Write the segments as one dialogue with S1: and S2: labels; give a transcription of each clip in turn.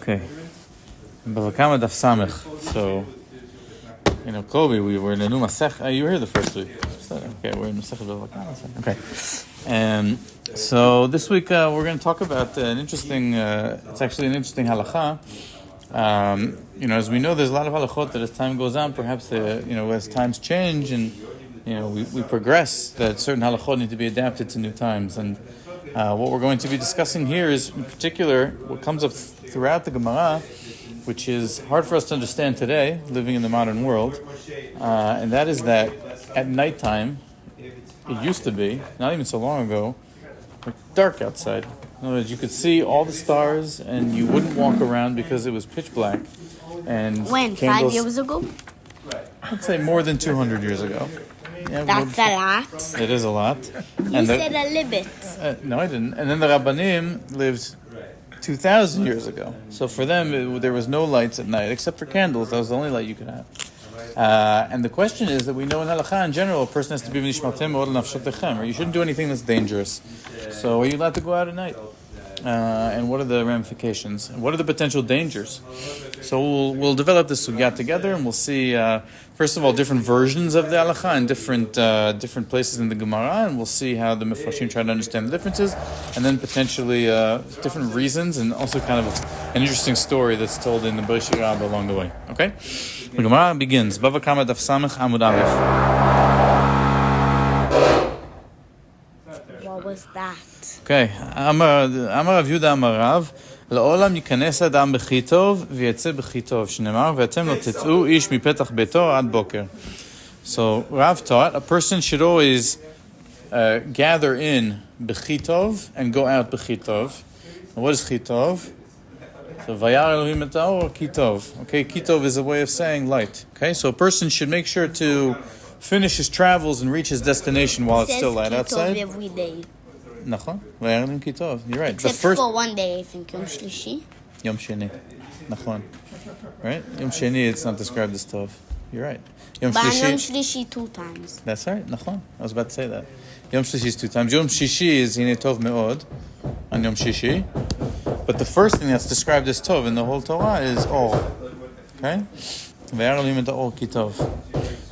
S1: Okay. Bava Kamma daf samech. So, Kobe, we were in a new Masech. You were here the first week. Okay, we're in Masech Bava Kamma. Okay. And so this week we're going to talk about an interesting, it's actually an interesting halakha. As we know, there's a lot of halachot that as time goes on, perhaps, as times change and, we progress, that certain halachot need to be adapted to new times. And what we're going to be discussing here is, in particular, what comes up throughout the Gemara, which is hard for us to understand today, living in the modern world, and that is that at nighttime, it used to be, not even so long ago, dark outside. In other words, you could see all the stars, and you wouldn't walk around because it was pitch black. And
S2: when?
S1: Candles,
S2: 5 years ago?
S1: I'd say more than 200 years ago. Yeah,
S2: that's a lot.
S1: It is a lot.
S2: You said a little bit.
S1: No, I didn't. And then the Rabbanim lived 2,000 years ago. So for them, there was no lights at night, except for candles. That was the only light you could have. And the question is that we know in halakha, in general, a person has to be v'nishmatem or nafshotechem, or you shouldn't do anything that's dangerous. So are you allowed to go out at night? And what are the ramifications? And what are the potential dangers? So we'll develop this sugya together, and we'll see, first of all, different versions of the halakha in different places in the Gemara, and we'll see how the Mefarshim try to understand the differences, and then potentially different reasons, and also kind of an interesting story that's told in the Bereshit Rabbah along the way. Okay? The Gemara begins. Bava Kamma daf samech amud aleph.
S2: What was that?
S1: Okay. Amar Rav Yehuda Amar Rav, לעולם יכנס אדם בכי טוב ויצא בכי טוב, שנאמר, ואתם לא תצאו איש מפתח ביתו עד בוקר. So Rav taught, a person should always gather in בכי טוב and go out בכי טוב. And what is בכי טוב? So vayar Elohim et haor ki tov. Okay, ki tov is a way of saying light. Okay, so a person should make sure to finish his travels and reach his destination while it's still light outside.
S2: Every day.
S1: נכון, vayar Elohim ki tov. You're right.
S2: Except for one day, I think, Yom Shlishi.
S1: Yom Sheni. נכון. Right? Yom Sheni, it's not described as tov. You're right.
S2: Yom Shlishi 2 times.
S1: That's right, נכון. I was about to say that. Yom Shlishi is 2 times. Yom Shishi is hine tov me'od on Yom Shishi. But the first thing that's described as tov in the whole Torah is or. Okay? Vayar Elohim et haor ki tov.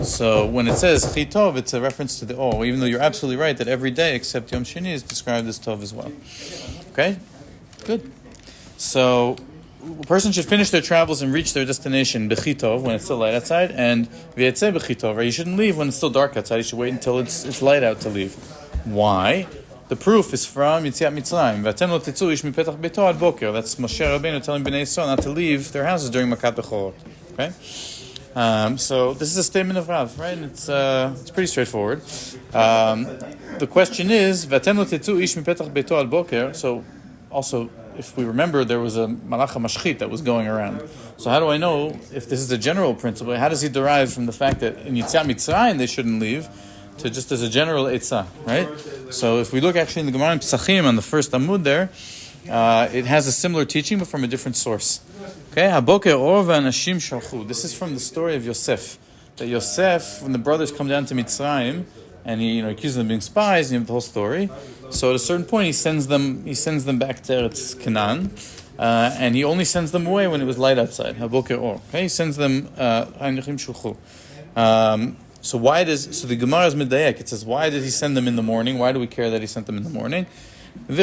S1: So when it says chi tov, it's a reference to the or, even though you're absolutely right that every day except Yom Sheni is described as tov as well. Okay? Good. So a person should finish their travels and reach their destination b'chi tov, when it's still light outside, and vietze b'chi tov, or you shouldn't leave when it's still dark outside. You should wait until it's light out to leave. Why? The proof is from Yetziat Mitzrayim. Vatem lo tetzu ish mipetach beito ad boker. That's Moshe Rabbeinu telling Bnei Yisrael not to leave their houses during Makat Bechorot. Okay? So this is a statement of Rav, right? It's pretty straightforward. The question is, Vatem lo tetzu ish mipetach beito ad boker. So also, if we remember, there was a malach mashchit that was going around. So how do I know if this is a general principle? How does he derive from the fact that in Yetziat Mitzrayim they shouldn't leave, to just as a general etzah, right? So if we look actually in the Gemara in Pesachim on the first Amud there, it has a similar teaching but from a different source. Okay, Haboker or v'anashim shalchu. This is from the story of Yosef. That Yosef, when the brothers come down to Mitzrayim, and he accuses them of being spies, and you have the whole story. So at a certain point, he sends them back to Eretz Canaan, and he only sends them away when it was light outside. Haboker or. Okay, he sends them ha'anashim shalchu. So the Gemara is midayek. It says, why did he send them in the morning? Why do we care that he sent them in the morning? We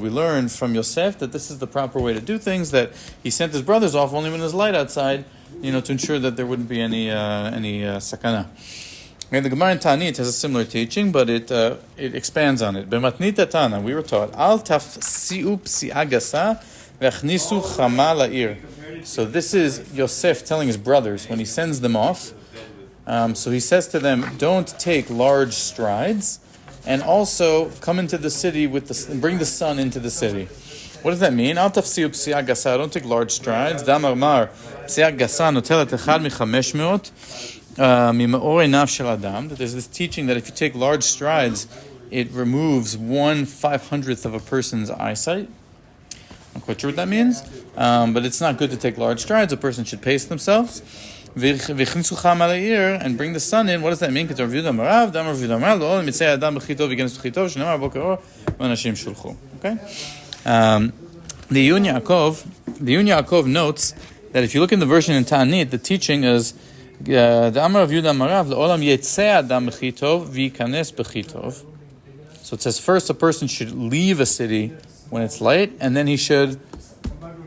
S1: learn from Yosef that this is the proper way to do things, that he sent his brothers off only when it was light outside, to ensure that there wouldn't be any sakana. And the Gemara in Ta'anit has a similar teaching, but it expands on it. B'matnita Tana, we were taught, Al tafsi'u psi'a gasa v'achnisu chama la'ir. So this is Yosef telling his brothers when he sends them off. So he says to them, don't take large strides, and also come into the city bring the sun into the city. What does that mean? Al tafsiu psi'a gasa, don't take large strides. Damar mar psi'a gasa notelet echad mi-500 mi-ma'or einav shel adam. There's this teaching that if you take large strides, it removes 1/500th of a person's eyesight. I'm not quite sure what that means, but it's not good to take large strides. A person should pace themselves. ויכנסו חמה לעיר, and bring the sun in. What does that mean? כתוב רב יהודה אמר רב, דאמר רב יהודה אמר לעולם יצא אדם בכי טוב ויכנס בכי טוב, שנאמר בוקר אור ואנשים שולחו. Okay? The Yun Yaakov notes that if you look in the version in Ta'anit, the teaching is דאמר רב יהודה אמר רב, לעולם יצא אדם בכי טוב ויכנס בכי טוב. So it says first a person should leave a city when it's light, and then he should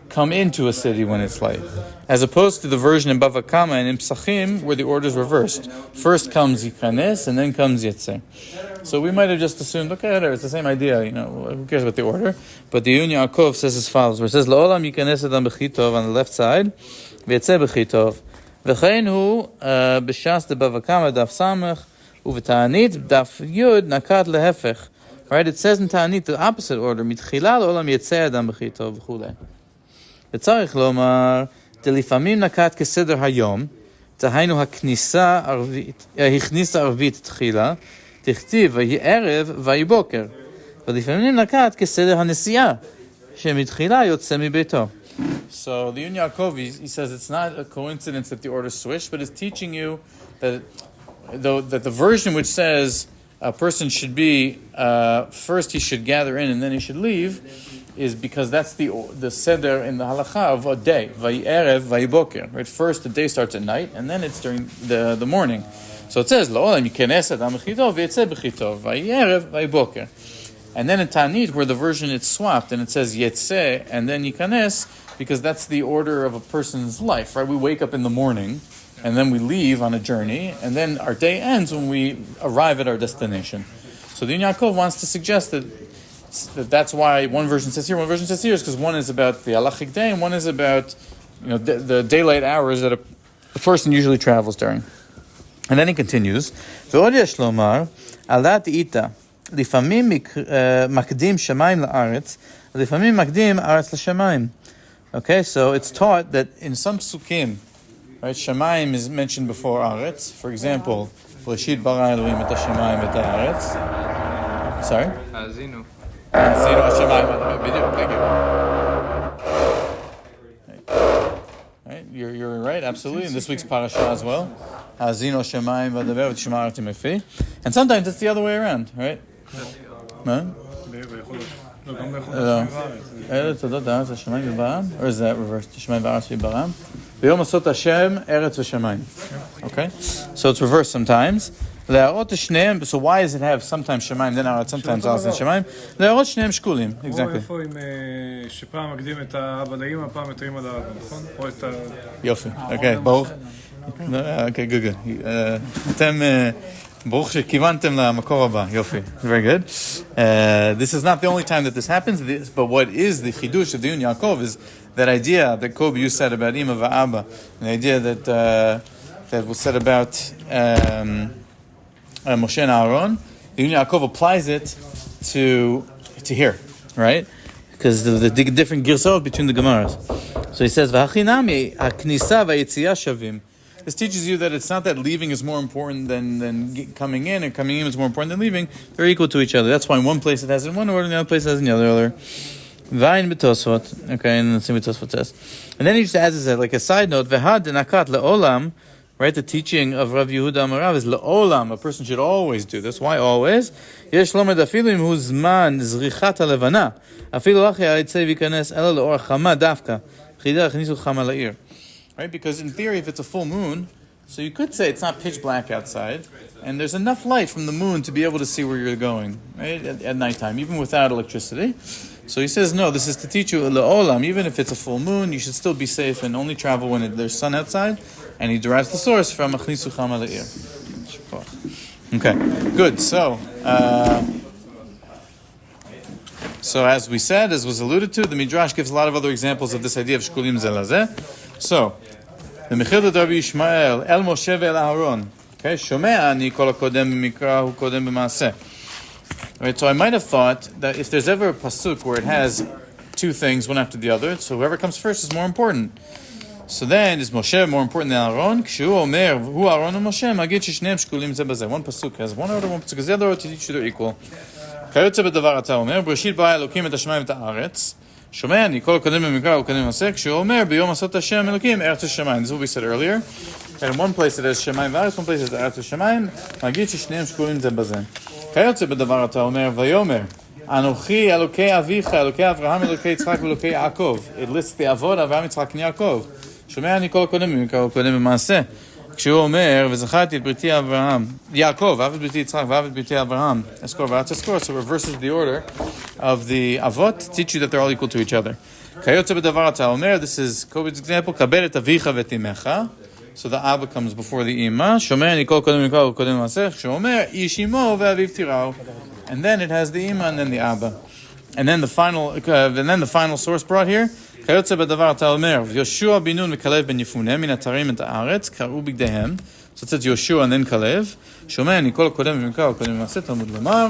S1: come into a city when it's light. As opposed to the version in Bava Kamma and in Psachim, where the order is reversed. First comes Yikanes, and then comes Yetze. So we might have just assumed, okay, it's the same idea, who cares about the order? But the Yun Yaakov says as follows, where it says, La'olam Yikanes Adam B'chitov on the left side, V'yetze B'chitov. V'chein hu, b'shas de Bava Kamma, daf samech, u'v'ta'anit, daf yud, nakat lehefech. Right, it says in Ta'anit the opposite order, מתחילה לעולם יצא אדם בכי טוב וכו'. וצריך לומר, דלפעמים נקט כסדר היום, דהיינו הכניסה ערבית תחילה, תכתיב ויהי ערב ויהי בוקר. ולפעמים נקט כסדר הנסיעה, שמתחילה יוצא מביתו. So the Yun Yaakov, he says it's not a coincidence that the order switched, but it's teaching you that the version which says a person should be, first he should gather in and then he should leave, is because that's the seder in the halakha of a day. Vayi erev, vayi boker. Right? First the day starts at night and then it's during the morning. So it says, La'olam yikenes adam b'chitov v'yetzeh b'chitov, vayi erev, vayi boker. And then in Ta'anit, where the version it's swapped and it says yetzeh and then yikanes, because that's the order of a person's life, right? We wake up in the morning, and then we leave on a journey, and then our day ends when we arrive at our destination. So the Yun Yaakov wants to suggest that's why one version says here, one version says here, is because one is about the halachic day, and one is about the daylight hours that a person usually travels during. And then he continues, ועוד יש לומר, עלה דאיתא, לפעמים מקדים שמיים לארץ, ולפעמים מקדים ארץ לשמיים. Okay, so it's taught that in some psukim, right, Shamayim is mentioned before Aretz. For example, Breshit bara Elohim et ha-shamayim et ha-aretz. Sorry? Ha'azinu. Ha'azinu ha-shamayim. Thank you. Right, you're right, absolutely. In this week's parasha as well. Ha'azinu ha-shamayim v'adaber v'tishma arati mefi. And sometimes it's the other way around, right? Huh? Or is that reversed? Okay, so it's reversed sometimes. So why does it have sometimes Shemaim, then Aretz, sometimes Aretz and Shemaim? להראות שניהם שקולים, exactly.
S3: שפעם מקדים את האבא לאמא, פעם את האמא לאבא, נכון? או את ה...
S1: יופי, אוקיי, ברוך. אוקיי, good. אתם... ברוך שכיוונתם למקור הבא. יופי. Very good. This is not the only time that this happens, but what is the chidush of the Yun Yaakov is that idea that Kobe, you said about Ima va'Abba, the idea that was said about Moshe and Aaron. The Yun Yaakov applies it to here, right? Because the different girsot between the Gemaras. So he says, V'hachinami, ha'knisa va'yetziah shavim. This teaches you that it's not that leaving is more important than coming in, and coming in is more important than leaving. They're equal to each other. That's why in one place it has in one order, in the other place it has in the other order. Vayin b'tosfot. Okay, and let's see what Tosfot says. And then he just adds like a side note, V'had denakat le'olam, right? The teaching of Rav Yehuda Amarav is le'olam. A person should always do this. Why always? Yesh lomed afilu im hu zman zrichat ha'levana. Afilu lachi ha'yitzei v'yikanes ela le'or chama davka. Chidei achnisu chama la'ir. Right? Because in theory, if it's a full moon, so you could say it's not pitch black outside, and there's enough light from the moon to be able to see where you're going, right? At nighttime, even without electricity. So he says, no, this is to teach you, le'olam, even if it's a full moon, you should still be safe and only travel when there's sun outside, and he derives the source from achnisu chama le'ir. Okay, good. So as we said, as was alluded to, the Midrash gives a lot of other examples of this idea of shkulim zelazeh. So, the Mechilta Rabbi Yishmael, El Moshe ve'el Aharon. Okay, Shomea ani kol hakodem b'mikra hu kodem b'maaseh. Right, so I might have thought that if there's ever a pasuk where it has two things, one after the other, so whoever comes first is more important. So then, is Moshe more important than Aaron? Kshu omer, hu Aaron and Moshe, magid sheshneim shkulim zeh bazeh. One pasuk has one order, one pasuk has the other order, to teach you they're equal. Kayotze b'davar ata omer, Breshit bara Elokim et hashamayim et haaretz. שומע אני כל הקודם במקרא וקודם במעשה, כשהוא אומר ביום עשות השם אלוקים ארץ השמיים. This is what we said earlier. And in one place it has שמיים וארץ, one place it has ארץ השמיים, להגיד ששניהם שקולים זה בזה. כיוצא בדבר אתה אומר, ויאמר, אנוכי אלוקי אביך, אלוקי אברהם, אלוקי יצחק ואלוקי יעקב. It lists the אבות, אברהם, יצחק, יעקב. שומע אני כל הקודם במקרא וקודם במעשה. כשהוא אומר, וזכרתי את בריתי אברהם, יעקב, ואהב את בריתי יצחק, ואהב את בריתי אברהם, אסקור וארץ אסקור, so it reverses the order of the avot, teach you that they're all equal to each other. כיוצא בדבר אתה אומר, this is Kobe's example, כבד את אביך ואת אמך, so the Abba comes before the אמא, שומע אני כל קודם מקרא וקודם במעשה, כשהוא אומר, איש אמו ואביו תיראו, and then it has the אמא and then the Abba. And then the final source brought here, כיוצא בדבר אתה אומר, יהושע בן נון וכלב בן יפונה מן התרים את הארץ, קראו בגדיהם, so it says יהושע and then כלב, שומע אני כל הקודם במקרא וקודם במעשה, תלמוד לומר,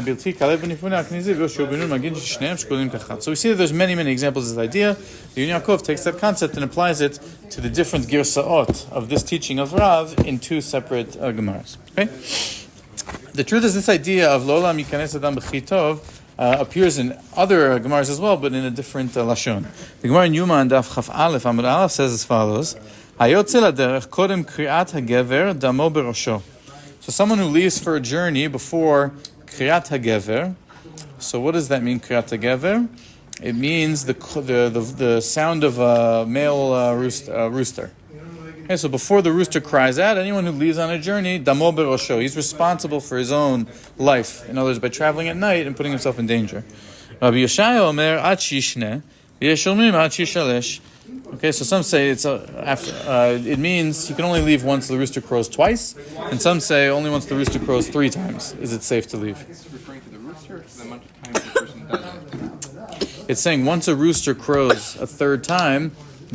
S1: בלתי כלב בן יפונה הכניזי ויהושע בן נון מגיד ששניהם שקולים כחד. So we see that there's many examples of this idea. The Yaakov takes that concept and applies it to the different girsa'ot of this teaching of Rav in two separate Gemaras. Okay? The truth is this idea of לעולם יכנס אדם בכי טוב appears in other Gemaras as well, but in a different lashon. The Gemara in Yuma and Daf Chaf Aleph Amud Aleph says as follows: Hayotze laderech kodem kriat hagever damo berosho. So someone who leaves for a journey before kriat hagever. So what does that mean, kriat hagever? It means the sound of a male rooster. Okay, so before the rooster cries out, anyone who leaves on a journey, damo berosho, he's responsible for his own life. In other words, by traveling at night and putting himself in danger. Rabbi Yeshaya omer ad shishne, v'yeshomim ad shishalesh. Okay, so some say it means you can only leave once the rooster crows twice, and some say only once the rooster crows 3 times is it safe to leave.
S4: It's referring to the rooster or to the amount of times the person does it?
S1: It's saying once a rooster crows a 3rd time,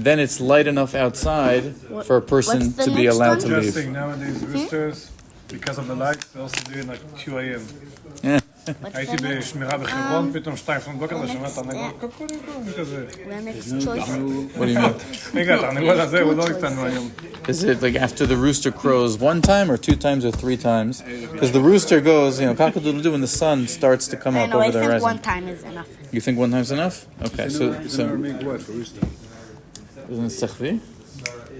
S1: then it's light enough outside for a person to be allowed to leave.
S3: Interesting, nowadays roosters, because of the lights, they also do it like 2 a.m.
S1: Yeah.
S3: הייתי בשמירה בחברון, פתאום 2 לפנות בוקר, ושומע תרנגול, כזה.
S1: What do you mean?
S3: רגע, התרנגול הזה, הוא לא איתנו היום.
S1: Is it like after the rooster crows 1 time or 2 times or 3 times? Because the rooster goes, cock-a-doodle-doo when the sun starts to come up over the horizon.
S2: I think 1 time is enough.
S1: You think 1 time's enough? Okay, so
S3: make what for rooster?
S1: isn't it sechvi?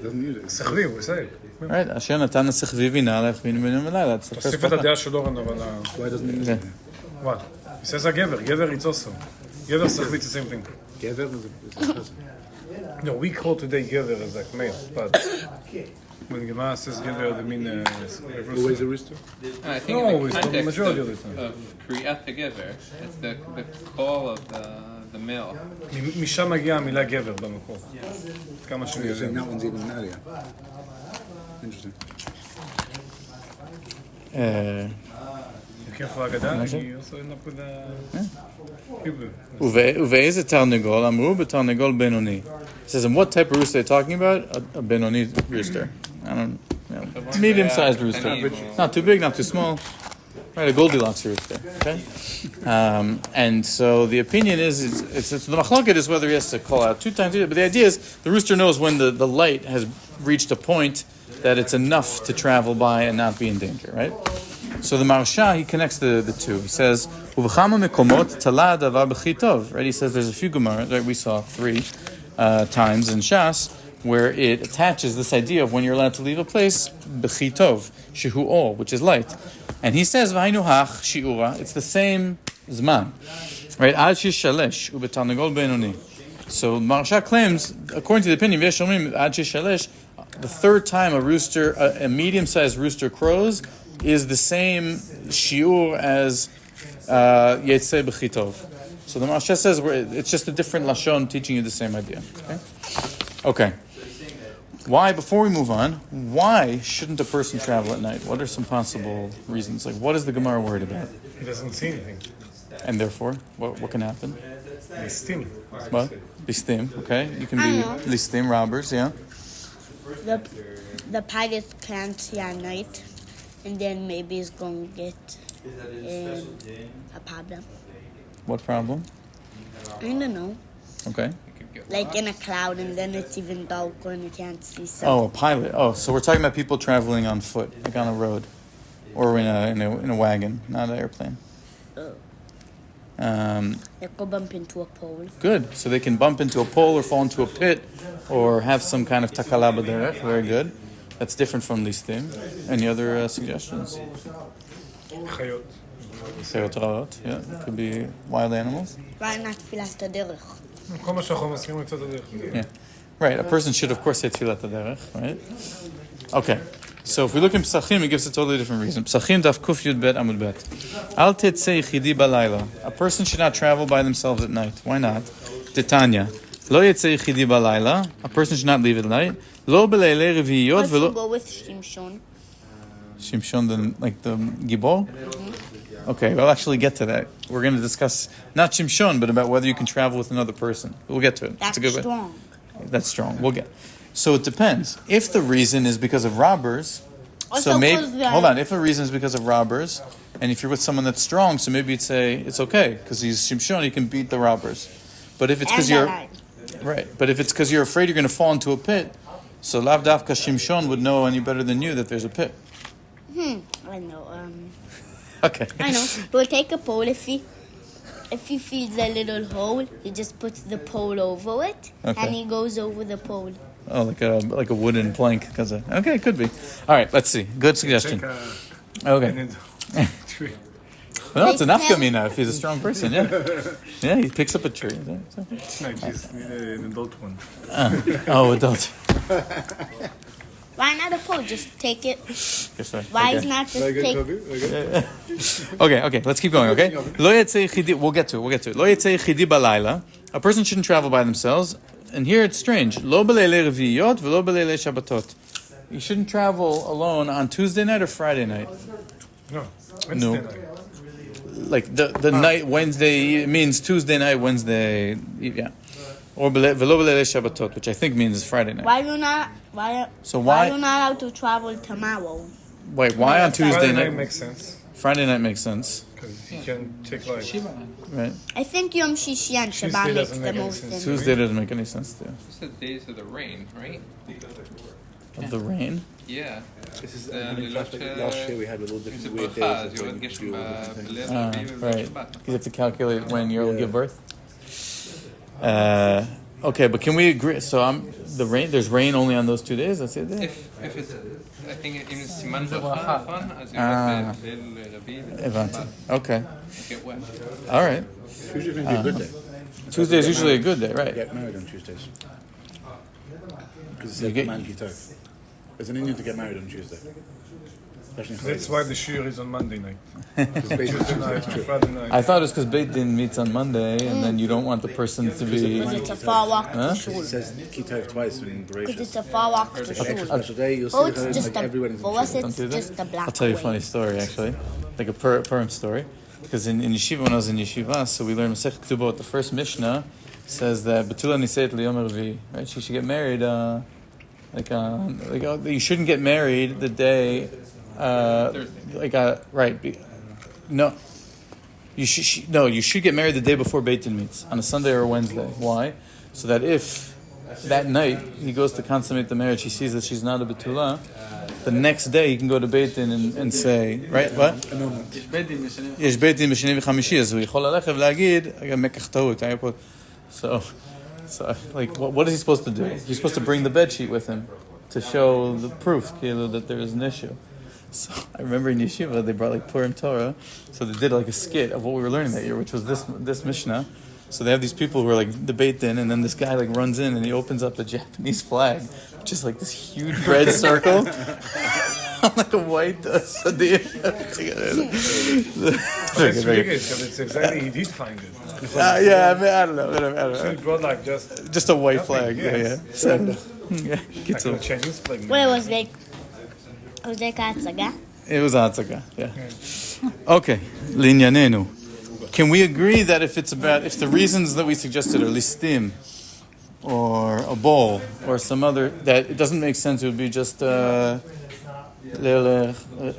S3: Doesn't use it. סחבי, הוא עושה.
S1: Right, אשר נתן הסחבי וינה לך בינו בינו ולילה.
S3: תוסיף את הדעה שלו רן, אבל... Why doesn't use it? What? He says a גבר, גבר it's also. גבר סחבי, it's the same thing. גבר is No, we call today גבר as like male, but... When Gemara says גבר, they mean... Always a rooster?
S4: I think
S3: No,
S4: in the
S3: it's the
S4: context
S3: majority of the time.
S4: of Kriyat HaGever, it's the call of the male.
S3: משם מגיעה המילה גבר במקור. כמה שאני יודע.
S5: That one's even earlier. Interesting.
S3: careful אגדה, he also end up with a Hebrew.
S1: ובאיזה תרנגול? אמרו בתרנגול בינוני. It says, in what type of rooster are they talking about? A benoni rooster. I don't know. Medium-sized rooster. Not too big, not too small. Right, a Goldilocks rooster. Okay? And so the opinion is, the machloket is whether he has to call out 2 times, but the idea is the rooster knows when the light has reached a point that it's enough to travel by and not be in danger, right? So the Maharsha, he connects the two. He says, "Uvachama mekomot tala davar b'chi tov." Right? He says there's a few Gemaras, right? We saw 3 times in Shas where it attaches this idea of when you're allowed to leave a place, b'chi tov, shehu or, which is light. And he says, "V'hainu hach shiura." It's the same zman, right? Ad shishalesh ubetarnegol benoni. So Maharsha claims, according to the opinion of Yeshomim, ad shishalesh, the 3rd time a medium-sized rooster crows is the same shiur as Yetzeh B'chitov. So the Maharsha says it's just a different lashon teaching you the same idea. Okay. Why, before we move on, why shouldn't a person travel at night? What are some possible reasons? Like, what is the Gemara worried about?
S3: He doesn't see anything.
S1: And therefore, what can happen?
S3: Listim.
S1: What? Listim, okay. You can be listim, robbers, yeah.
S2: The pirates can't see at night, and then maybe it's going to get a problem.
S1: What problem?
S2: I don't know.
S1: Okay.
S2: Like in a cloud, and then it's even darker and you can't see something.
S1: Oh, a pilot. Oh, so we're talking about people traveling on foot, like on a road, or in a wagon, not an airplane.
S2: Oh. They go bump into a pole.
S1: Good. So they can bump into a pole or fall into a pit or have some kind of takala b'derech. Very good. That's different from listim. Any other suggestions?
S3: חיות.
S1: Chayot ra'ot, yeah. Could be wild animals.
S2: Why not תפילת הדרך?
S3: כל מה שאנחנו מסכימים לצאת הדרך.
S1: Yeah. Right. A person should, of course, say tfilat haderech, right? Okay. So if we look in Psachim, it gives a totally different reason. Psachim daf kuf yud bet amud bet. Al tetzei chidi balayla. A person should not travel by themselves at night. Why not? Titania. Lo yetzei chidi balayla. A person should not leave at night. Lo beleilei reviyot
S2: Let's
S1: velo...
S2: go with Shimshon.
S1: Shimshon, like the Gibor? Okay, we'll actually get to that. We're going to discuss not Shimshon, but about whether you can travel with another person. We'll get to it.
S2: That's
S1: a good
S2: strong.
S1: That's strong. We'll get. So it depends. If the reason is because of robbers,
S2: Also,
S1: so maybe
S2: 'cause the-
S1: hold on. If a reason is because of robbers, and if you're with someone that's strong, so maybe you'd say it's okay because he's Shimshon, he can beat the robbers. But if it's because
S2: And
S1: you're
S2: Barai.
S1: right, but if it's because you're afraid you're going to fall into a pit, so Lav Dafka Shimshon would know any better than you that there's a pit.
S2: I know.
S1: Okay.
S2: I know. We'll take a pole. If he feels a little hole, he just puts the pole over it,
S1: Okay.
S2: and he goes over the pole.
S1: Oh, like a wooden plank. Okay, it could be. All right, let's see. Good suggestion. Okay. Well, it's enough Kamina if he's a strong person. Yeah, yeah. He picks up a tree.
S3: No, she's an adult one.
S1: Oh, adult.
S2: Why not a pole? Just take it.
S1: Yes, sir.
S2: Why
S1: Okay.
S2: is not just take?
S1: Okay, let's keep going, okay? Lo yetzei chidi, we'll get to it. Lo yetzei chidi balayla. A person shouldn't travel by themselves. And here it's strange. Lo beleilei reviyot v'lo beleilei shabbatot. You shouldn't travel alone on Tuesday night or Friday night.
S3: No.
S1: No.
S3: Wednesday night.
S1: Like the night, Wednesday, it means Tuesday night, Wednesday, yeah. Or v'lo beleilei shabbatot, which I think means Friday night.
S2: Why you not?
S1: So
S2: Why
S1: why,
S2: you not allowed to travel tomorrow?
S1: wait, why on Tuesday
S3: Friday night
S1: night?
S3: makes sense.
S1: Friday night makes sense,
S3: Because you can take like...
S1: right?
S2: I think Yom Shishi and
S3: Tuesday
S2: Shabbat makes
S3: doesn't
S2: the
S3: make any
S2: most
S3: sense.
S2: sense.
S1: Tuesday doesn't make any sense to
S4: It's the days of the rain, right?
S1: of the rain.
S4: Yeah.
S5: This is
S4: last
S5: last year we had with all
S4: It's
S5: different
S4: a
S5: weird
S4: bracha,
S5: days.
S4: you
S5: of
S4: would
S5: when
S4: get
S5: you do all different things.
S1: Right. Because you have to calculate when you'll
S5: Yeah.
S1: give birth. Okay, but can we agree? So there's rain only on those 2 days. That's it.
S4: If it's, I think it is siman bracha, נכון? אז
S1: Ah.
S4: ליל רביעי
S1: Abante. Okay.
S4: get wet.
S1: All right.
S5: Tuesday's going to be a good day.
S1: Tuesday is usually a good day, right?
S5: Get married on Tuesdays. Because
S1: You
S5: it's
S1: get-
S5: a man kitov. There's an Indian to get married on Tuesday. Especially in
S3: That's
S5: Chayes.
S3: why the shiur is on Monday night.
S5: Because basically
S3: Tuesday night, Friday night.
S1: I thought it was because Beit Din meets on Monday, and then you don't want the person to be.
S2: Because it's a far walk
S1: Huh?
S2: to
S5: it
S2: shul.
S5: says kitov twice in
S2: Because
S5: Bereshit.
S2: it's a far walk to
S5: Extra
S2: shul.
S5: special day, you'll see
S2: Oh,
S5: the
S2: it's
S5: Chayes,
S2: just
S5: like everyone is
S2: for us,
S5: in
S2: it's
S1: Don't do that?
S2: just a black
S1: I'll tell you a
S2: way.
S1: funny story, actually, like a Purim story. Because in yeshiva, when I was in yeshiva, so we learned Masech Ketubot. The first Mishnah says that Betula Niseit Liyom Revi, right? She should get married. You shouldn't get married the day. No. You should get married the day before Beit Din meets on a Sunday or a Wednesday. Why? So that if that night he goes to consummate the marriage, he sees that she's not a Betula. The next day he can go to Beit Din and say, right? What? יש בית דין בשני וחמישי, אז הוא יכול ללכת ולהגיד, מקח טעות, היה פה. So like, what is he supposed to do? He's supposed to bring the bed sheet with him to show the proof that there is an issue. So I remember in yeshiva they brought like Purim Torah, so they did like a skit of what we were learning that year, which was this Mishnah. So they have these people who are like debate then, and then this guy like runs in and he opens up the Japanese flag, which is like this huge red circle on like a white sadir.
S3: It's weird, because it's exactly, he did find it.
S1: Yeah, I don't know.
S3: He brought like just
S1: Just a white
S3: Nothing,
S1: flag.
S3: yes.
S1: Yeah. So, yeah.
S3: like a Chinese flag.
S2: Well, it was like ההצגה.
S1: It was Atzaga, yeah. Okay, Linyanenu. Can we agree that if the reasons that we suggested are listim, or a bowl, or some other, that it doesn't make sense, it would be just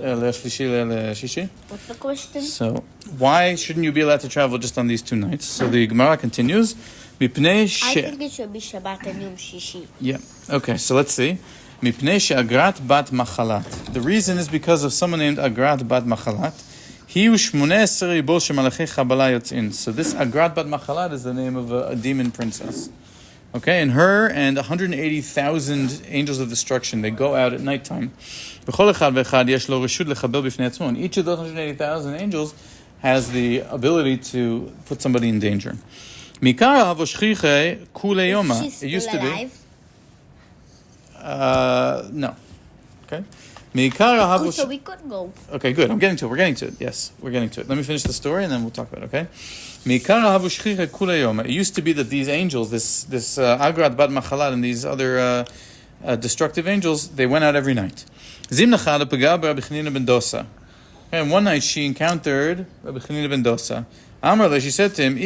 S1: shishi?
S2: What's the question?
S1: So, why shouldn't you be allowed to travel just on these 2 nights? So the Gemara continues. Mipnei
S2: I
S1: she-
S2: think it should be Shabbat and Yom Shishi.
S1: Yeah. Okay, so let's see. Mipnei she'agrat bat machalat. The reason is because of someone named Agrat bat machalat. So this Agrat Bat Machalat is the name of a demon princess. Okay, and her and 180,000 angels of destruction, they go out at nighttime. And each of those 180,000 angels has the ability to put somebody in danger. It
S2: She's
S1: used
S2: still
S1: to be.
S2: alive.
S1: No. Okay.
S2: Oh, so we could go.
S1: Okay, good. I'm getting to it. We're getting to it. Yes, we're getting to it. Let me finish the story and then we'll talk about it, okay? It used to be that these angels, this Agrat Bat Machalat and these other destructive angels, they went out every night. And one night she encountered Rabbi Chanina ben Dosa. Amar, she said to him,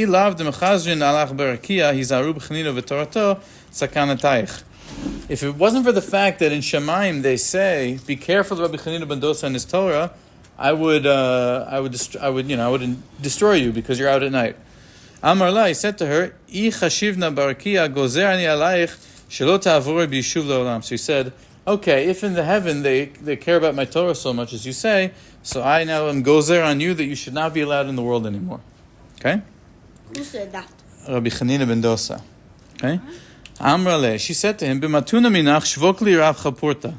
S1: if it wasn't for the fact that in Shemaim they say, "Be careful of Rabbi Chanina ben Dosa and his Torah," I wouldn't destroy you because you're out at night. Amar la, he said to her, "I chashivna barakia gozer ani alayich shelo ta'avori b'yishuv le'olam." So he said, "Okay, if in the heaven they care about my Torah so much as you say, so I now am gozer on you that you should not be allowed in the world anymore." Okay.
S2: Who said that?
S1: Rabbi Chanina ben Dosa. Okay. Amrale, she said to him, "B'matuna minach shvok li rav chapurta."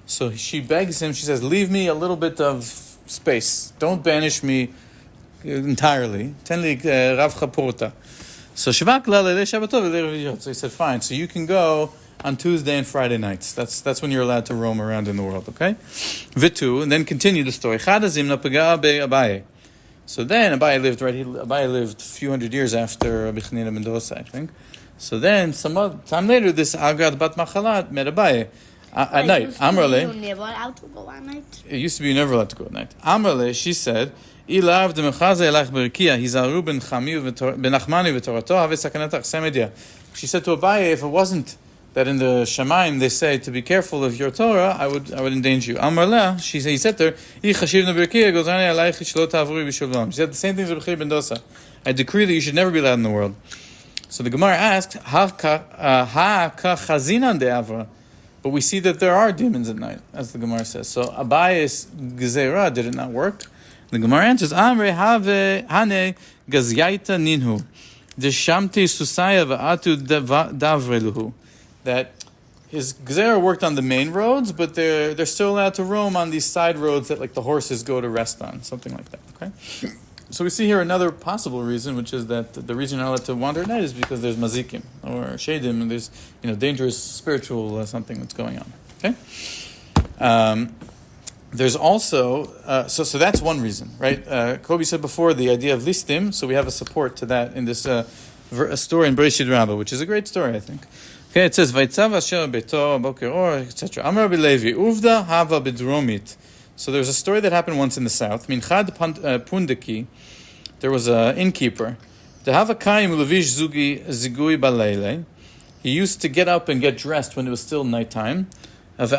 S1: So she begs him. She says, "Leave me a little bit of space. Don't banish me entirely. Ten li rav chapurta." So shvak la leilei Shabbatot v'leilei Reviyot. So he said, "Fine. So you can go on Tuesday and Friday nights. That's when you're allowed to roam around in the world." Okay. Vitu, and then continue the story. Chadazim na pega be Abaye. So then Abaye lived Abaye lived a few hundred years after Rabbi Chanina ben Dosa, I think. So then, some time later, this Agrat Bat Machalat met Abaye at night. Amrale.
S2: You never allowed to go at night.
S1: It used to be you never allowed to go at night. Amrale, she said, "Ilav de mechaze elach berikia hizaru ben Nachmani v'torato have sakanatach semedia." She said to Abaye, if it wasn't that in the Shemaim they say to be careful of your Torah, I would endanger you. Amrale, he said to her, "I chashivna berikia gozani alayich shelo ta'avuri b'shulam." She said the same thing as Rabbi Chanina ben Dosa. I decree that you should never be allowed in the world. So the Gemara asked, but we see that there are demons at night, as the Gemara says. So Abaye's Gezerah, did it not work? The Gemara answers, Amre have hane gazyaita ninhu, deshamti susaya va'atu davreluhu. That his Gezerah worked on the main roads, but they're still allowed to roam on these side roads that like the horses go to rest on, something like that. Okay. So we see here another possible reason, which is that the reason you're not allowed to wander at night is because there's mazikim or shadim, and there's dangerous spiritual something that's going on. Okay. There's also so that's one reason, right? Kobe said before the idea of listim, so we have a support to that in this a story in Bereshit Rabbah, which is a great story, I think. Okay, it says Vaytza v'asher beto boker or etc. Amar Rabbi Levi uvda hava bedromit. So there's a story that happened once in the south. Minchad Pundaki, there was an innkeeper. He used to get up and get dressed when it was still nighttime. And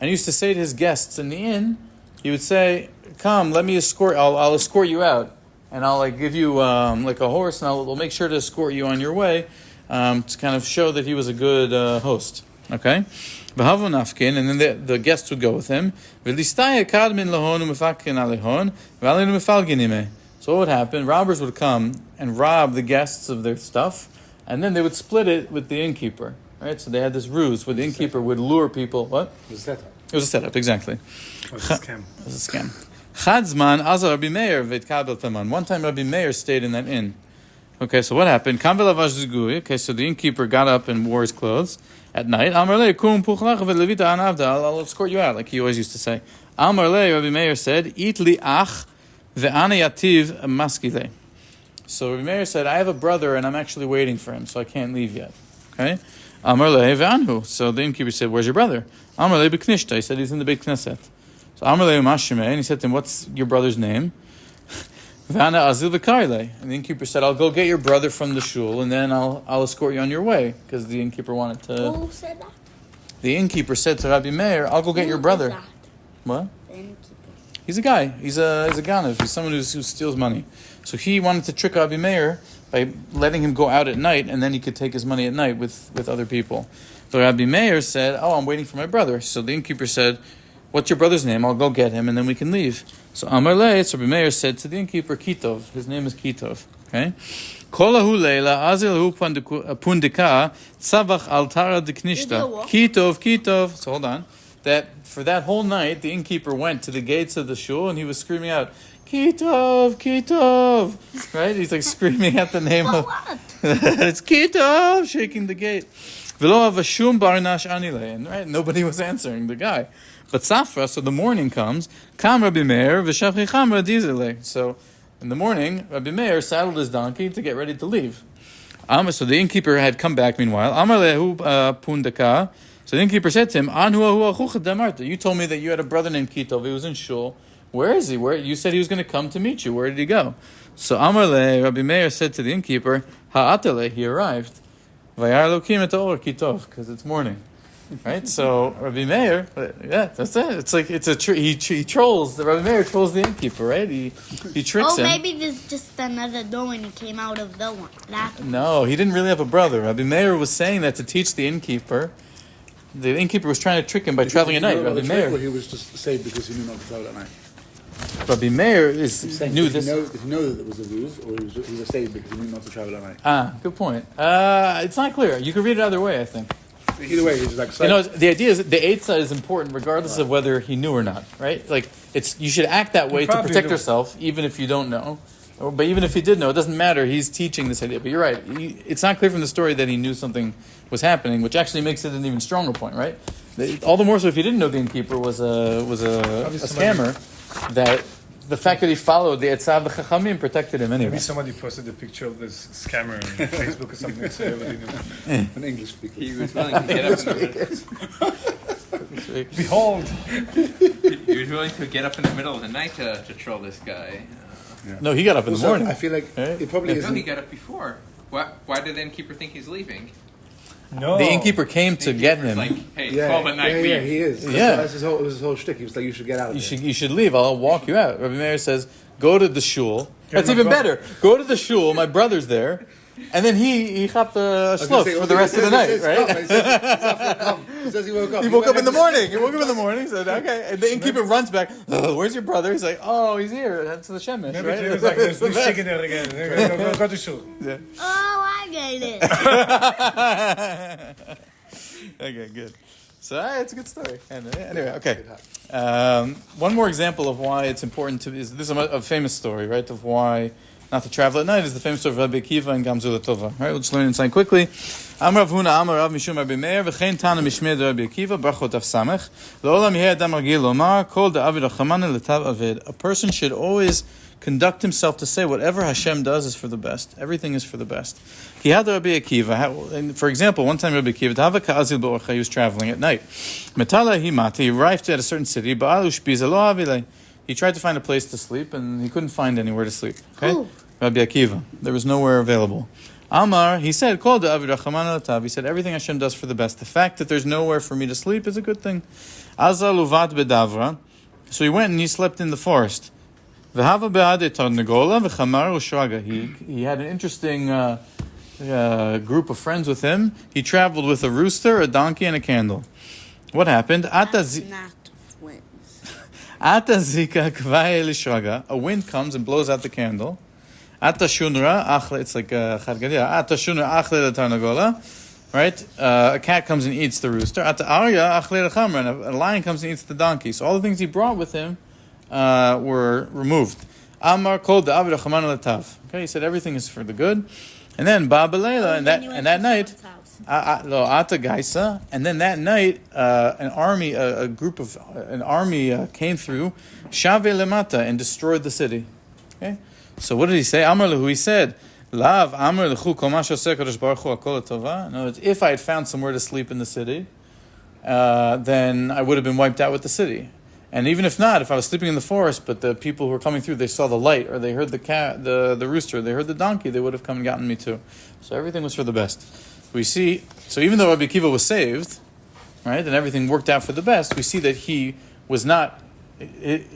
S1: he used to say to his guests in the inn, he would say, "Come, let me escort. I'll escort you out, and I'll give you like a horse, and I'll make sure to escort you on your way to kind of show that he was a good host." Okay, and then the guests would go with him. So what would happen? Robbers would come and rob the guests of their stuff, and then they would split it with the innkeeper. Right? So they had this ruse where the innkeeper would lure people. What?
S3: It was a setup.
S1: It was a setup, exactly.
S3: It was a scam.
S1: It was a scam. Chadzman Azar Rabbi Meir v'tkabel taman. One time Rabbi Meir stayed in that inn. Okay, so what happened? Okay, so the innkeeper got up and wore his clothes at night. I'll escort you out, like he always used to say. Rabbi Meir said, "Eat li ach ve'ana yativ maskile." So Rabbi Meir said, "I have a brother and I'm actually waiting for him, so I can't leave yet." Okay. So the innkeeper said, "Where's your brother?" He said, "He's in the big Knesset." So and he said to him, "What's your brother's name?" And the innkeeper said, "I'll go get your brother from the shul, and then I'll escort you on your way," because the innkeeper wanted to.
S2: Who said that?
S1: The innkeeper said to Rabbi Meir, "I'll go get your brother."
S2: That?
S1: What?
S2: The innkeeper.
S1: He's a guy. He's a ganav. He's someone who steals money. So he wanted to trick Rabbi Meir by letting him go out at night, and then he could take his money at night with other people. But Rabbi Meir said, "Oh, I'm waiting for my brother." So the innkeeper said, what's your brother's name? I'll go get him, and then we can leave. So Amar Le, so Rabbi Meir said to the innkeeper, Kitov. His name is Kitov. Okay? Kolahu leila azil hu pundika tzavach altara deknishta. Kitov. So hold on. That for that whole night, the innkeeper went to the gates of the shul and he was screaming out, Kitov. Right? He's like screaming at the name of it's Kitov, shaking the gate. V'lo avashum barnash anile. And right, nobody was answering the guy. But Safra, so the morning comes, Kam Rabbi Meir v'shavchi chamra dizele. So in the morning, Rabbi Meir saddled his donkey to get ready to leave. So the innkeeper had come back meanwhile. Amar lehu pundaka. So the innkeeper said to him, you told me that you had a brother named Kitov. He was in shul. Where is he? Where you said he was going to come to meet you. Where did he go? So Amar le, Rabbi Meir said to the innkeeper, Ha'atale, he arrived. Vayar lokim et or Kitov, because it's morning. Right? So Rabbi Meir, yeah, that's it. It's like he trolls. The Rabbi Meir trolls the innkeeper, right? He tricks him.
S2: Oh, maybe there's just another door and he came out of the one.
S1: No, he didn't really have a brother. Rabbi Meir was saying that to teach the innkeeper. The innkeeper was trying to trick him by traveling at night. Rabbi Meir,
S5: he was just saved because he knew not to travel at night.
S1: Rabbi Meir knew this.
S5: Did he know that it was a ruse, or he was saved because he knew not to travel at night?
S1: Good point. It's not clear. You could read it either way, I think.
S5: Either way, he's like.
S1: The idea is that the Eitzah is important regardless of whether he knew or not, right? Like you should act that way to protect yourself, even if you don't know. But even if he did know, it doesn't matter. He's teaching this idea. But you're right. It's not clear from the story that he knew something was happening, which actually makes it an even stronger point, right? All the more so if he didn't know the innkeeper was a scammer, that the fact that he followed the Etzav the Chachamim protected him anyway.
S3: Maybe somebody posted a picture of this scammer on Facebook or something, so everybody knew.
S5: An English speaker.
S4: He was willing to get up
S3: Behold!
S4: He was willing to get up in the middle of the night to troll this guy.
S1: No, he got up in the morning.
S5: I feel like it probably
S4: No,
S5: isn't.
S4: he got up before. Why did the innkeeper think he's leaving?
S3: No.
S1: The innkeeper came to get him.
S4: Like, hey, 12 at night, leave.
S5: Yeah, he is. That's his whole shtick. He was like, you should get out of there.
S1: You should leave. I'll walk you out. Rabbi Meir says, go to the shul. That's even better. Go to the shul. My brother's there. And then he hopped a shlof for the rest of the night, right?
S5: He says he woke up.
S1: He woke up in the morning. Said, okay. And the innkeeper runs back. Oh, where's your brother? He's like, oh, he's here. That's the shemesh,
S3: Maybe
S1: right?
S3: he was like, there's no chicken there again. Go to shul.
S2: Oh, I get it.
S1: Okay, good. So it's a good story. Anyway, okay. One more example of why it's important this is a famous story, right? Of why not to travel at night is the famous story of Rabbi Akiva and Gamzula Tova. Right, we'll just learn inside quickly. Amar Rav Huna, Amar Rav Mishum Rabbi Meir, v'chein Tana Mishmei Rabbi Akiva, Brachot Av Samech. L'olam yeh adam ragil lomar, kol da'avid achamana l'tav avid. A person should always conduct himself to say whatever Hashem does is for the best. Everything is for the best. Ki had Rabbi Akiva. For example, one time Rabbi Akiva, Tava ka'azil b'orcha, he was traveling at night. Metala himati, he arrived at a certain city, ba'al ushpiza lo avilei. He tried to find a place to sleep, and he couldn't find anywhere to sleep. Okay? Rabbi Akiva. There was nowhere available. Amar, he said, Kol da'avid rachaman al-tav. He said, everything Hashem does for the best. The fact that there's nowhere for me to sleep is a good thing. Azal uvat bedavra. So he went and he slept in the forest. V'hava be'ade tarnagola v'chamar u'shraga. He had an interesting group of friends with him. He traveled with a rooster, a donkey, and a candle. What happened?
S2: That's not twins.
S1: Ata zika kvaye lishraga. A wind comes and blows out the candle. Ata shunra achle. It's like chadgadia. Ata shunra achle tarnagola. Right? A cat comes and eats the rooster. Ata arya achle lechamra. And a lion comes and eats the donkey. So all the things he brought with him were removed. Amar kol da'avid rachaman latav. Okay, he said everything is for the good. And then Ba Belayla, and that night, Ata Gaisa, and then that night, an army came through, Shave Lemata, and destroyed the city. Okay, so what did he say? Amar lehu, he said, Lav Amar lechu kol ma shoseh Kadosh Baruch Hu hakol tova. No, if I had found somewhere to sleep in the city, then I would have been wiped out with the city. And even if not, if I was sleeping in the forest, but the people who were coming through, they saw the light, or they heard the cat, the rooster, they heard the donkey, they would have come and gotten me too. So everything was for the best. We see, so even though Rabbi Akiva was saved, right, and everything worked out for the best, we see that he was not, it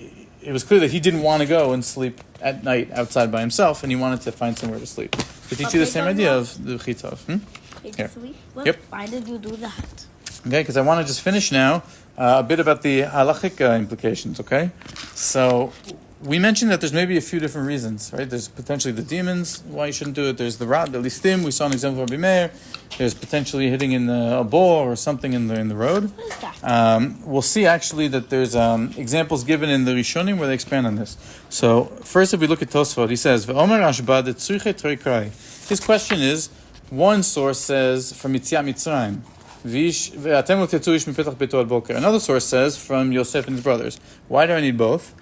S1: was clear that he didn't want to go and sleep at night outside by himself, and he wanted to find somewhere to sleep. To teach you the same idea of the chitov.
S2: Did you sleep? Well,
S1: Yep.
S2: why did you do that?
S1: Okay, because I want to just finish now a bit about the halachic implications, okay? So we mentioned that there's maybe a few different reasons, right? There's potentially the demons, why you shouldn't do it. There's the listim, we saw an example of Rabbi Meir. There's potentially hitting in a ball or something in the road.
S2: What is that?
S1: We'll see actually that there's examples given in the Rishonim where they expand on this. So first, if we look at Tosfot, he says, "V'omer Rashba de tzriche trei krai." His question is, one source says from Yetziat Mitzrayim, "V'atem lo tetzu ish mipetach beito ad boker." Another source says from Yosef and his brothers. Why do I need both?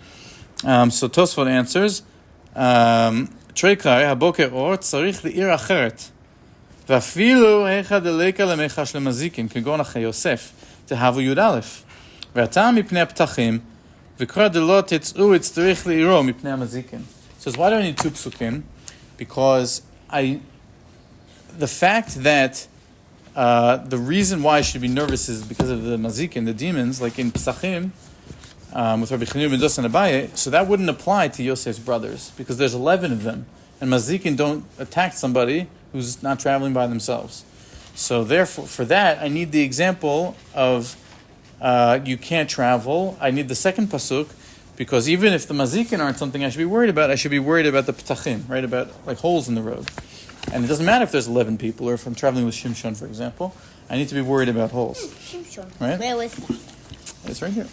S1: So Tosfot answers, "Trei krai haboker or tzarich le'ir acheret." ואפילו היכא דליקה למיחש למזיקין, כגון אחרי יוסף, תהבו י"א. והטעם מפני הפתחים, וקרא דלא תצאו יצטריך לעירו מפני המזיקין. So why do I need two psukim? Because the fact that the reason why I should be nervous is because of the mazikin, the demons, like in Pesachim, with Rabbi Chanina ben Dosa and Abaye, so that wouldn't apply to Yosef's brothers, because there's 11 of them, and mazikin don't attack somebody who's not traveling by themselves. So therefore, for that, I need the example of you can't travel. I need the second pasuk, because even if the mazikin aren't something I should be worried about, I should be worried about the ptachim, right, about like holes in the road. And it doesn't matter if there's 11 people, or if I'm traveling with Shimshon, for example, I need to be worried about holes.
S2: Shimshon.
S1: Right?
S2: Where was that?
S1: It's right here.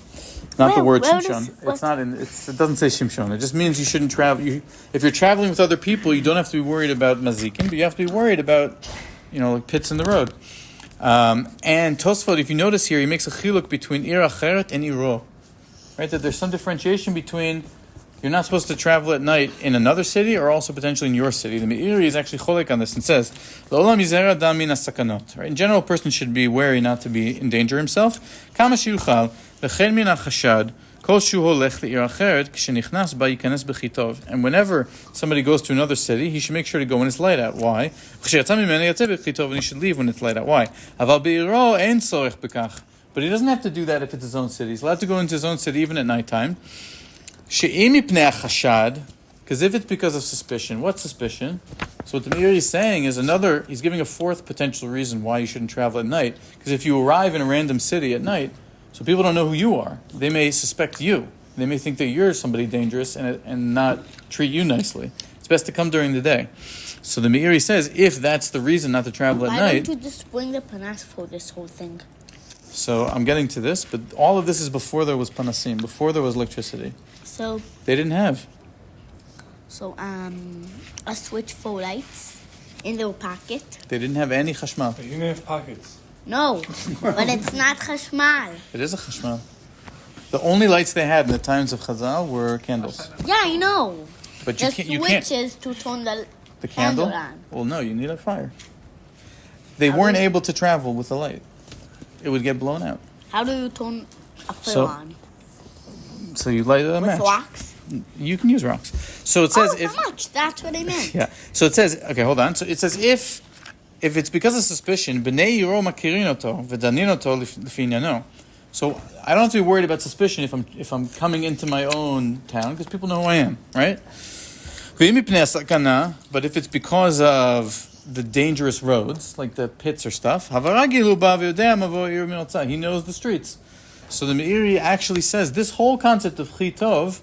S1: Not the word
S2: where
S1: Shimshon.
S2: does-
S1: It's not in. It doesn't say Shimshon. It just means you shouldn't travel. If you're traveling with other people, you don't have to be worried about mazikin, but you have to be worried about, like pits in the road. And Tosfot, if you notice here, he makes a chiluk between ir acheret and iro, right? That there's some differentiation between you're not supposed to travel at night in another city or also potentially in your city. The Meiri is actually cholek on this and says, "L'olam yizera adam min hasakanot." Right? In general, a person should be wary not to be endanger himself. Kama shiuchal v'chen min hachashad kol shu holech le'ir acheret k'shenichnas ba יכנס b'chitov. And whenever somebody goes to another city, he should make sure to go when it's light out. Why? V'cheyatzah mimena yatzeh b'chitov, and he should leave when it's light out. Why? Aval be'iro ein tzorech b'kach. But he doesn't have to do that if it's his own city. He's allowed to go into his own city even at nighttime. Because if it's because of suspicion, what suspicion? So what the Meiri is saying is he's giving a fourth potential reason why you shouldn't travel at night. Because if you arrive in a random city at night, so people don't know who you are, they may suspect you. They may think that you're somebody dangerous and not treat you nicely. It's best to come during the day. So the Meiri says, if that's the reason not to travel at
S2: Why
S1: night...
S2: don't you just bring the panas for this whole thing?
S1: So I'm getting to this, but all of this is before there was panasim, before there was electricity.
S2: So,
S1: They didn't have.
S2: a switch for lights in their pocket.
S1: They didn't have any chashmal.
S3: You didn't have pockets.
S2: No, but it's not chashmal.
S1: It is a chashmal. The only lights they had in the times of Chazal were candles.
S2: Yeah, I know.
S1: But
S2: The
S1: you can't.
S2: switches to turn the
S1: The candle?
S2: on.
S1: Well, no, you need a fire. They weren't able to travel with the light. It would get blown out.
S2: How do you turn a fire
S1: So-
S2: on?
S1: So you light a
S2: With
S1: match.
S2: rocks?
S1: You can use rocks. So it says
S2: How much? That's what I meant.
S1: Yeah. So it says, okay, hold on. So it says if it's because of suspicion, b'nei yiro makirin oto v'danin oto l'fi inyano. So I don't have to be worried about suspicion if I'm coming into my own town because people know who I am, right? V'im mipnei hasakana, but if it's because of the dangerous roads, like the pits or stuff, havaragi lu ba v'yodea mavo ir min otzah. He knows the streets. So the Meiri actually says this whole concept of chitov,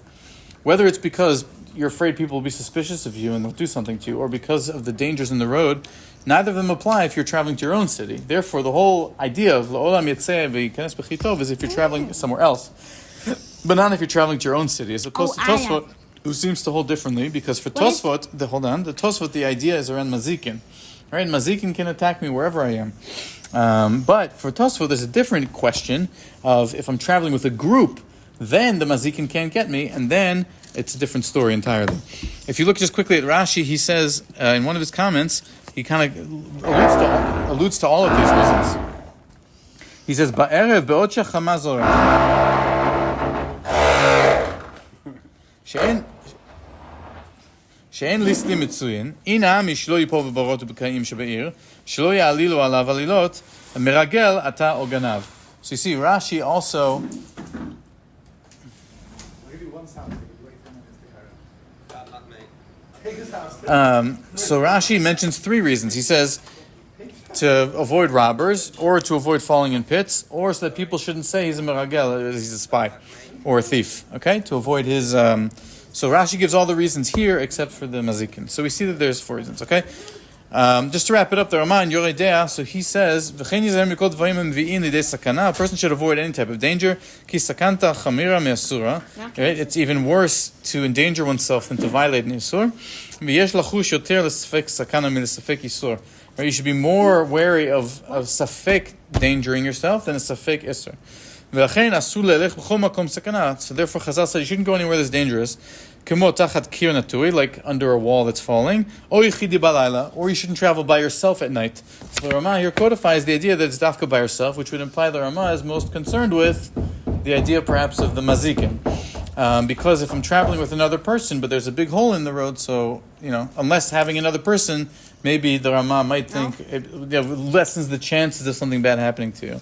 S1: whether it's because you're afraid people will be suspicious of you and they'll do something to you, or because of the dangers in the road, neither of them apply if you're traveling to your own city. Therefore, the whole idea of לעולם יצא ויכנס b'chitov is if you're traveling somewhere else, but not if you're traveling to your own city. As opposed to Tosfot, who seems to hold differently, because for Tosfot, the Tosfot, the idea is around mazikin. Right? Mazikin can attack me wherever I am. But for Tosfot, there's a different question of if I'm traveling with a group, then the mazikin can't get me, and then it's a different story entirely. If you look just quickly at Rashi, he says in one of his comments, he kind of alludes to all of these reasons. He says, "Ba'erev be'od shechama zorech." שאין ליסטים מצוין, הנה מי שלא ייפול בבורות ובקעים שבעיר, שלא יעלילו עליו עלילות, מרגל אתה או גנב. So you see, Rashi also... So Rashi mentions three reasons. He says, to avoid robbers, or to avoid falling in pits, or so that people shouldn't say he's a meragel, he's a spy, or a thief. Okay, to avoid his. So Rashi gives all the reasons here except for the mazikin. So we see that there's 4 reasons. Okay. Just to wrap it up, the Rama in Yoreh Deah, so he says, a person should avoid any type of danger. Right? It's even worse to endanger oneself than to violate an isur. Right? You should be more wary of safek endangering yourself than a safek isur. So therefore, Chazal said you shouldn't go anywhere that's dangerous. Like under a wall that's falling, or you shouldn't travel by yourself at night. So the Rama here codifies the idea that it's dafka by yourself, which would imply the Rama is most concerned with the idea perhaps of the mazikin. Because if I'm traveling with another person, but there's a big hole in the road, so, unless having another person, maybe the Rama might think it lessens the chances of something bad happening to you.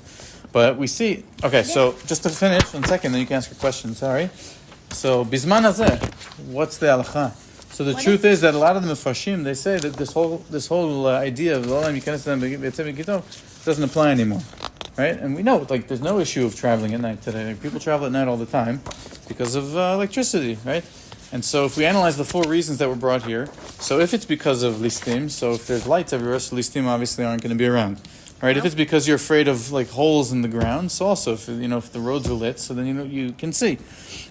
S1: But we see, okay, so just to finish, 1 second, then you can ask your question, sorry. So, Bizman Hazeh, what's the halacha? So the truth is that a lot of the Mefarshim, they say that this whole idea of L'olam Yikanes doesn't apply anymore, right? And we know, there's no issue of traveling at night today. People travel at night all the time because of electricity, right? And so if we analyze the 4 reasons that were brought here, so if it's because of listim, so if there's lights everywhere, so listim obviously aren't going to be around. Right, if it's because you're afraid of holes in the ground, so also if the roads are lit, so then you can see.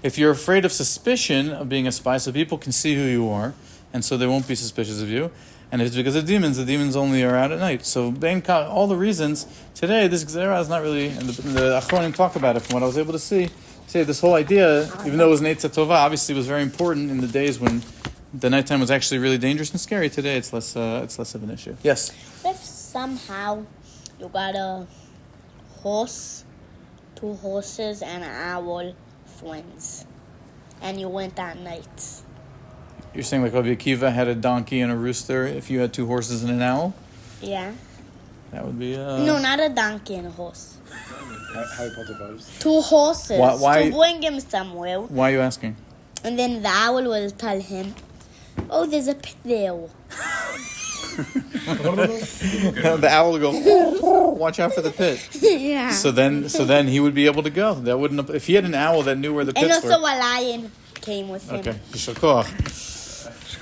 S1: If you're afraid of suspicion of being a spy, so people can see who you are, and so they won't be suspicious of you. And if it's because of demons, the demons only are out at night. So all the reasons today, this gzera is not really. And the Achronim talk about it. From what I was able to see, say this whole idea, even though it was Neitza Tova, obviously was very important in the days when the nighttime was actually really dangerous and scary. Today, it's less of an issue. Yes.
S2: If somehow you got a horse, 2 horses, and an owl friends, and you went at night.
S1: You're saying like Rabbi Akiva had a donkey and a rooster if you had 2 horses and an owl?
S2: Yeah.
S1: That would be
S2: No, not a donkey and a horse.
S5: Harry Potter vibes.
S2: 2 horses
S1: Why?
S2: to bring him somewhere.
S1: Why are you asking?
S2: And then the owl will tell him, oh, there's a pit there.
S1: The owl will go, watch out for the pit.
S2: Yeah.
S1: So then he would be able to go. That wouldn't if he had an owl that knew where the pits
S2: And
S1: were.
S2: also a lion came with him.
S1: Okay. Yishar koach.